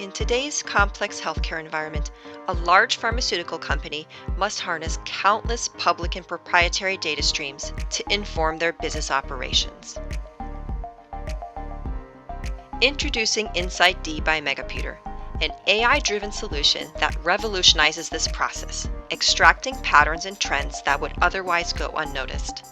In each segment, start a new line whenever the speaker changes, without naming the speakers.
In today's complex healthcare environment, a large pharmaceutical company must harness countless public and proprietary data streams to inform their business operations. Introducing Insight D by Megaputer, an AI-driven solution that revolutionizes this process, extracting patterns and trends that would otherwise go unnoticed.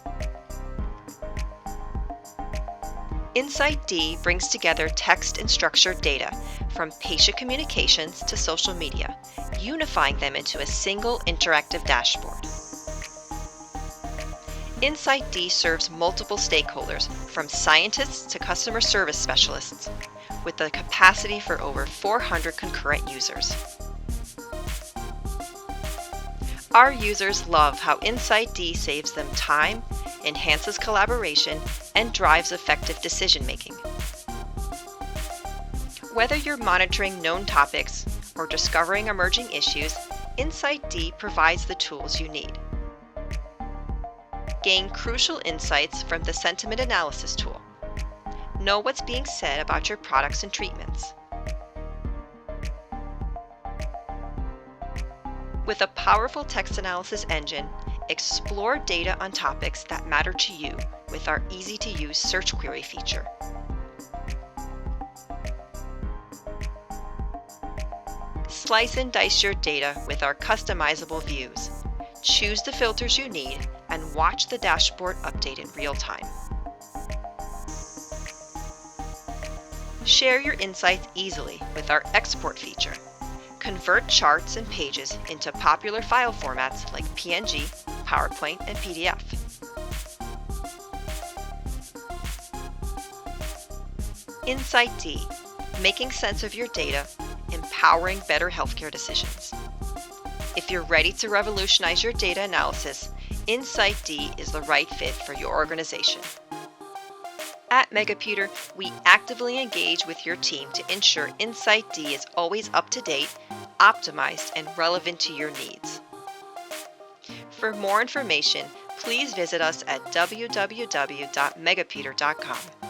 Insight D brings together text and structured data from patient communications to social media, unifying them into a single interactive dashboard. Insight D serves multiple stakeholders, from scientists to customer service specialists, with the capacity for over 400 concurrent users. Our users love how Insight D saves them time, enhances collaboration, and drives effective decision-making. Whether you're monitoring known topics or discovering emerging issues, Insight D provides the tools you need. Gain crucial insights from the sentiment analysis tool. Know what's being said about your products and treatments. With a powerful text analysis engine, explore data on topics that matter to you with our easy-to-use search query feature. Slice and dice your data with our customizable views. Choose the filters you need and watch the dashboard update in real time. Share your insights easily with our export feature. Convert charts and pages into popular file formats like PNG, PowerPoint, and PDF. Insight D, making sense of your data, empowering better healthcare decisions. If you're ready to revolutionize your data analysis, Insight D is the right fit for your organization. At Megaputer, we actively engage with your team to ensure Insight D is always up to date, optimized, and relevant to your needs. For more information, please visit us at www.megaputer.com.